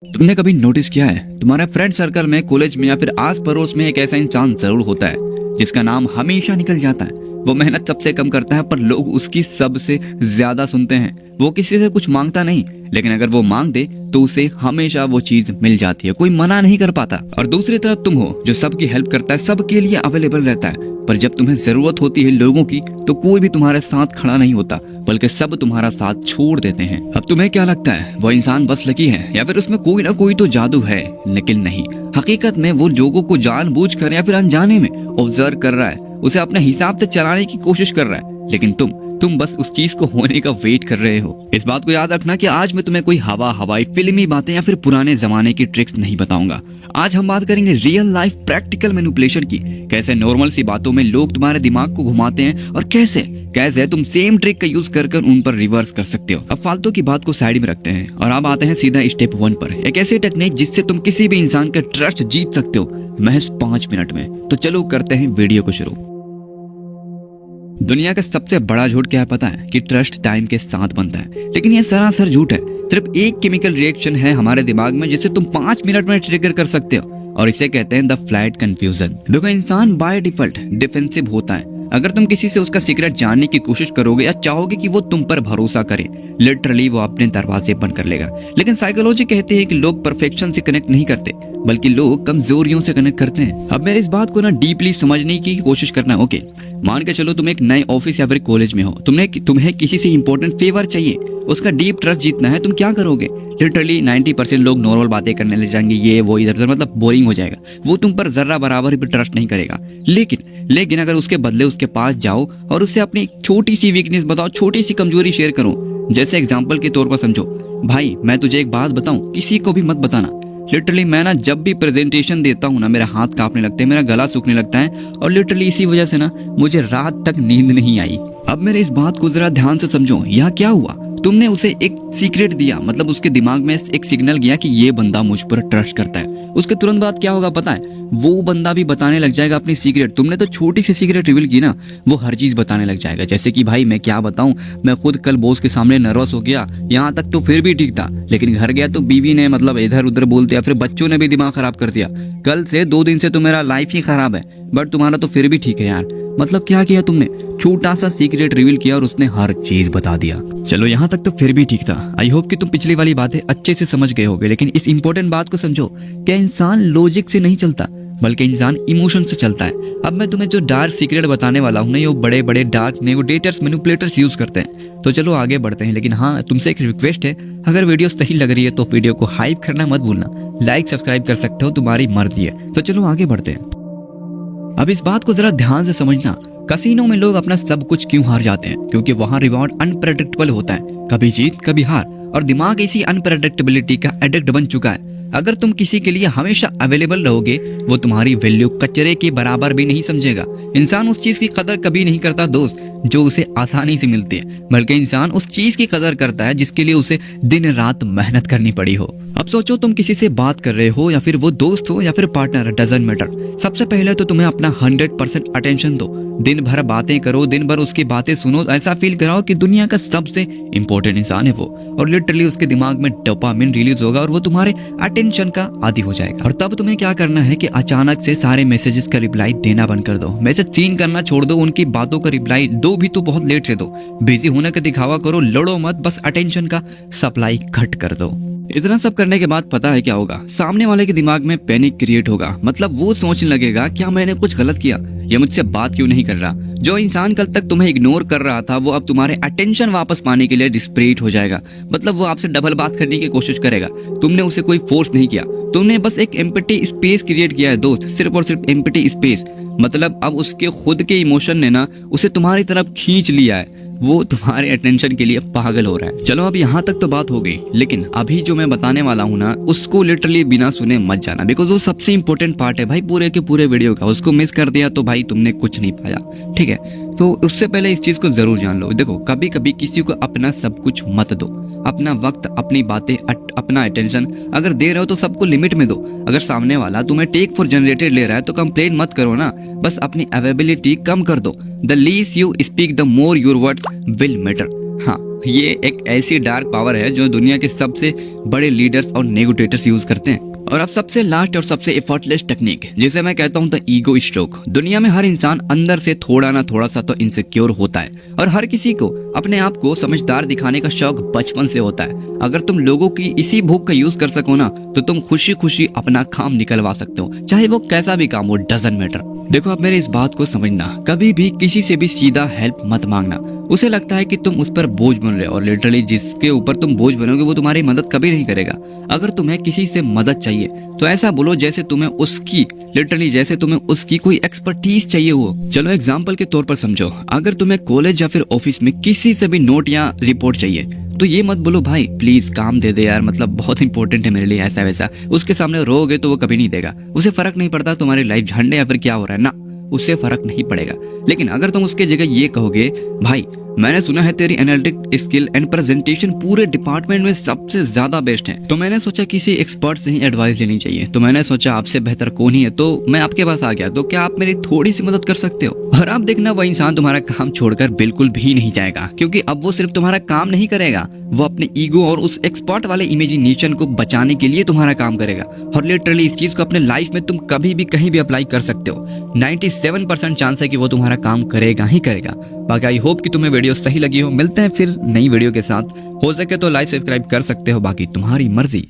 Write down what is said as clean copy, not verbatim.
तुमने कभी नोटिस किया है तुम्हारे फ्रेंड सर्कल में, कॉलेज में या फिर आस पड़ोस में एक ऐसा इंसान जरूर होता है जिसका नाम हमेशा निकल जाता है। वो मेहनत सबसे कम करता है पर लोग उसकी सबसे ज्यादा सुनते हैं। वो किसी से कुछ मांगता नहीं, लेकिन अगर वो मांग दे तो उसे हमेशा वो चीज मिल जाती है, कोई मना नहीं कर पाता। और दूसरी तरफ तुम हो जो सबकी हेल्प करता है, सबके लिए अवेलेबल रहता है, पर जब तुम्हें जरूरत होती है लोगों की तो कोई भी तुम्हारे साथ खड़ा नहीं होता, बल्कि सब तुम्हारा साथ छोड़ देते हैं। अब तुम्हें क्या लगता है, वो इंसान बस लकी है या फिर उसमें कोई ना कोई तो जादू है? लेकिन नहीं, हकीकत में वो लोगों को जानबूझकर या फिर अनजाने में ऑब्जर्व कर रहा है, उसे अपने हिसाब से चलाने की कोशिश कर रहा है। लेकिन तुम बस उस चीज को होने का वेट कर रहे हो। इस बात को याद रखना कि आज मैं तुम्हें कोई हवाई फिल्मी बातें या फिर पुराने जमाने की ट्रिक्स नहीं बताऊंगा। आज हम बात करेंगे रियल लाइफ प्रैक्टिकल मैनिपुलेशन की। कैसे नॉर्मल सी बातों में लोग तुम्हारे दिमाग को घुमाते हैं और कैसे तुम सेम ट्रिक का यूज कर उन पर रिवर्स कर सकते हो। अब फालतू की बात को साइड में रखते हैं और अब आते हैं सीधा स्टेप 1 पर। एक ऐसी टेक्निक जिससे तुम किसी भी इंसान का ट्रस्ट जीत सकते हो महज 5 मिनट में। तो चलो करते हैं वीडियो को शुरू। दुनिया का सबसे बड़ा झूठ क्या है पता है? कि ट्रस्ट टाइम के साथ बनता है, लेकिन ये सरासर झूठ है। सिर्फ एक केमिकल रिएक्शन है हमारे दिमाग में जिसे तुम 5 मिनट में ट्रिगर कर सकते हो, और इसे कहते हैं द फ्लैट कंफ्यूजन। देखो, इंसान बाय डिफॉल्ट डिफेंसिव होता है। अगर तुम किसी से उसका सीक्रेट जानने की कोशिश करोगे या चाहोगे कि वो तुम पर भरोसा करे, लिटरली वो अपने दरवाजे बंद कर लेगा। लेकिन साइकोलॉजी कहती है कि लोग परफेक्शन से कनेक्ट नहीं करते, बल्कि लोग कमजोरियों से कनेक्ट करते हैं। अब मेरे इस बात को ना डीपली समझने की कोशिश करना। ओके, मान के चलो तुम एक नए ऑफिस या फिर कॉलेज में हो, तुम्हें किसी से इंपॉर्टेंट फेवर चाहिए, उसका डीप ट्रस्ट जीतना है। तुम क्या करोगे? लिटरली 90% लोग नॉर्मल बातें करने लग जाएंगे, ये वो इधर उधर, मतलब बोरिंग हो जाएगा। वो तुम पर जर्रा बराबर भी ट्रस्ट नहीं करेगा। लेकिन अगर उसके बदले उसके पास जाओ और उससे अपनी छोटी सी वीकनेस बताओ, छोटी सी कमजोरी शेयर करो। जैसे एग्जाम्पल के तौर पर समझो, भाई मैं तुझे एक बात बताऊं, किसी को भी मत बताना। लिटरली मैं ना जब भी प्रेजेंटेशन देता हूँ ना, मेरा हाथ कांपने लगते हैं, मेरा गला सूखने लगता है, और लिटरली इसी वजह से ना मुझे रात तक नींद नहीं आई। अब मेरे इस बात को जरा ध्यान से समझो। यहाँ क्या हुआ? तुमने उसे एक सीक्रेट दिया, मतलब उसके दिमाग में एक सिग्नल गया कि ये बंदा मुझ पर ट्रस्ट करता है। उसके तुरंत बाद क्या होगा पता है? वो बंदा भी बताने लग जाएगा अपनी सीक्रेट। तुमने तो छोटी सी सीक्रेट रिवील की ना, वो हर चीज बताने लग जाएगा। जैसे कि भाई मैं क्या बताऊं, मैं खुद कल बॉस के सामने नर्वस हो गया, यहाँ तक तो फिर भी ठीक था, लेकिन घर गया तो बीवी ने मतलब इधर उधर बोल दिया, फिर बच्चों ने भी दिमाग खराब कर दिया। कल से 2 दिन से तो मेरा लाइफ ही खराब है, बट तुम्हारा तो फिर भी ठीक है यार। मतलब क्या किया तुमने? छोटा सा सीक्रेट रिवील किया और उसने हर चीज बता दिया। चलो यहाँ तक तो फिर भी ठीक था। आई होप कि तुम पिछली वाली बातें अच्छे से समझ गए होगे। लेकिन इस इंपॉर्टेंट बात को समझो कि इंसान लॉजिक से नहीं चलता, बल्कि इंसान इमोशन से चलता है। अब मैं तुम्हें जो डार्क सीक्रेट बताने वाला हूँ ना, ये बड़े बड़े डार्क नेगोटिएटर्स मैनिपुलेटर्स यूज करते हैं। तो चलो आगे बढ़ते हैं। लेकिन हाँ, तुमसे एक रिक्वेस्ट है, अगर वीडियो सही लग रही है तो वीडियो को हाइप करना मत भूलना। लाइक सब्सक्राइब कर सकते हो, तुम्हारी मर्जी है। तो चलो आगे बढ़ते हैं। अब इस बात को जरा ध्यान से समझना, कसिनो में लोग अपना सब कुछ क्यों हार जाते हैं? क्योंकि वहां रिवॉर्ड अनप्रेडिक्टेबल होता है, कभी जीत कभी हार, और दिमाग इसी अनप्रेडिक्टेबिलिटी का एडिक्ट बन चुका है। अगर तुम किसी के लिए हमेशा अवेलेबल रहोगे, वो तुम्हारी वैल्यू कचरे के बराबर भी नहीं समझेगा। इंसान उस चीज की कदर कभी नहीं करता दोस्त जो उसे आसानी से मिलती है, बल्कि इंसान उस चीज की कदर करता है जिसके लिए उसे दिन रात मेहनत करनी पड़ी हो। अब सोचो, तुम किसी से बात कर रहे हो, या फिर वो दोस्त हो या फिर पार्टनर, डजंट मैटर। सबसे पहले तो तुम्हें अपना 100% अटेंशन दो। दिन भर बातें करो, दिन भर उसकी बातें सुनो, ऐसा फील कराओ कि दुनिया का सबसे इंपॉर्टेंट इंसान है वो, और लिटरली उसके दिमाग में डोपामिन रिलीज होगा और वो तुम्हारे अटेंशन का आदी हो जाएगा। और तब तुम्हें क्या करना है कि अचानक से सारे मैसेजेस का रिप्लाई देना बंद कर दो। मैसेज सीन करना छोड़ दो, उनकी बातों का रिप्लाई दो भी तो बहुत लेट से दो। बिजी होने का दिखावा करो, लड़ो मत, बस अटेंशन का सप्लाई कट कर दो। इतना सब करने के बाद पता है क्या होगा? सामने वाले के दिमाग में पैनिक क्रिएट होगा। मतलब वो सोचने लगेगा, क्या मैंने कुछ गलत किया? ये मुझसे बात क्यों नहीं कर रहा? जो इंसान कल तक तुम्हें इग्नोर कर रहा था, वो अब तुम्हारे अटेंशन वापस पाने के लिए डिस्परेट हो जाएगा। मतलब वो आपसे डबल बात करने की कोशिश करेगा। तुमने उसे कोई फोर्स नहीं किया, तुमने बस एक एम्पटी स्पेस क्रिएट किया है दोस्त, सिर्फ और सिर्फ एम्पटी स्पेस। मतलब अब उसके खुद के इमोशन ने ना उसे तुम्हारी तरफ खींच लिया है, वो तुम्हारे अटेंशन के लिए पागल हो रहा है। चलो अब यहाँ तक तो बात हो गई, लेकिन अभी जो मैं बताने वाला हूँ ना, उसको लिटरली बिना सुने मत जाना, बिकॉज वो सबसे इंपॉर्टेंट पार्ट है भाई पूरे के पूरे वीडियो का। उसको मिस कर दिया तो भाई तुमने कुछ नहीं पाया, ठीक है? तो उससे पहले इस चीज को जरूर जान लो। देखो, कभी कभी किसी को अपना सब कुछ मत दो। अपना वक्त, अपनी बातें, अपना अटेंशन अगर दे रहे हो तो सबको लिमिट में दो। अगर सामने वाला तुम्हें टेक फॉर जनरेटेड ले रहा है तो कंप्लेन मत करो ना, बस अपनी अवेलेबिलिटी कम कर दो। The least you speak the more your words will matter. हाँ, ये एक ऐसी डार्क पावर है जो दुनिया के सबसे बड़े लीडर्स और नेगोटिएटर्स यूज करते हैं। और अब सबसे लास्ट और सबसे एफर्टलेस टेक्निक, जिसे मैं कहता हूँ द ईगो स्ट्रोक। दुनिया में हर इंसान अंदर से थोड़ा ना थोड़ा सा तो इनसिक्योर होता है और हर किसी को अपने आप को समझदार दिखाने का शौक बचपन से होता है। अगर तुम लोगों की इसी भूख का यूज कर सको ना तो तुम खुशी खुशी अपना काम निकलवा सकते हो, चाहे वो कैसा भी काम हो, डजंट मैटर। देखो आप मेरी इस बात को समझना, कभी भी किसी से भी सीधा हेल्प मत मांगना। उसे लगता है कि तुम उस पर बोझ बन रहे हो और लिटरली जिसके ऊपर तुम बोझ बनोगे वो तुम्हारी मदद कभी नहीं करेगा। अगर तुम्हें किसी से मदद चाहिए तो ऐसा बोलो जैसे तुम्हें उसकी कोई एक्सपर्टीज चाहिए हो। चलो एग्जाम्पल के तौर पर समझो, अगर तुम्हें कॉलेज या फिर ऑफिस में किसी से भी नोट या रिपोर्ट चाहिए तो ये मत बोलो भाई प्लीज काम दे दे यार, मतलब बहुत इंपॉर्टेंट है मेरे लिए, ऐसा वैसा। उसके सामने रोगे तो वो कभी नहीं देगा। उसे फर्क नहीं पड़ता तुम्हारी लाइफ झंडे या फिर क्या हो रहा है ना, उससे फर्क नहीं पड़ेगा। लेकिन अगर तुम उसके जगह ये कहोगे, भाई मैंने सुना है तेरी एनालिटिक स्किल एंड प्रेजेंटेशन पूरे डिपार्टमेंट में सबसे ज्यादा बेस्ट है, तो मैंने सोचा किसी एक्सपर्ट से ही एडवाइस लेनी चाहिए, तो मैंने सोचा आपसे बेहतर कौन ही है, तो मैं आपके पास आ गया, तो क्या आप मेरी थोड़ी सी मदद कर सकते हो? और आप देखना वो इंसान तुम्हारा काम छोड़कर बिल्कुल भी नहीं जाएगा, क्योंकि अब वो सिर्फ तुम्हारा काम नहीं करेगा, वो अपने ईगो और उस एक्सपर्ट वाले इमेजिनेशन को बचाने के लिए तुम्हारा काम करेगा। और लिटरली इस चीज को अपने लाइफ में तुम कभी भी कहीं भी अप्लाई कर सकते हो। 97% चांस है कि वो तुम्हारा काम करेगा ही करेगा। बाकी आई होप कि तुम्हें वीडियो सही लगी हो। मिलते हैं फिर नई वीडियो के साथ, हो सके तो लाइक सब्सक्राइब कर सकते हो, बाकी तुम्हारी मर्जी।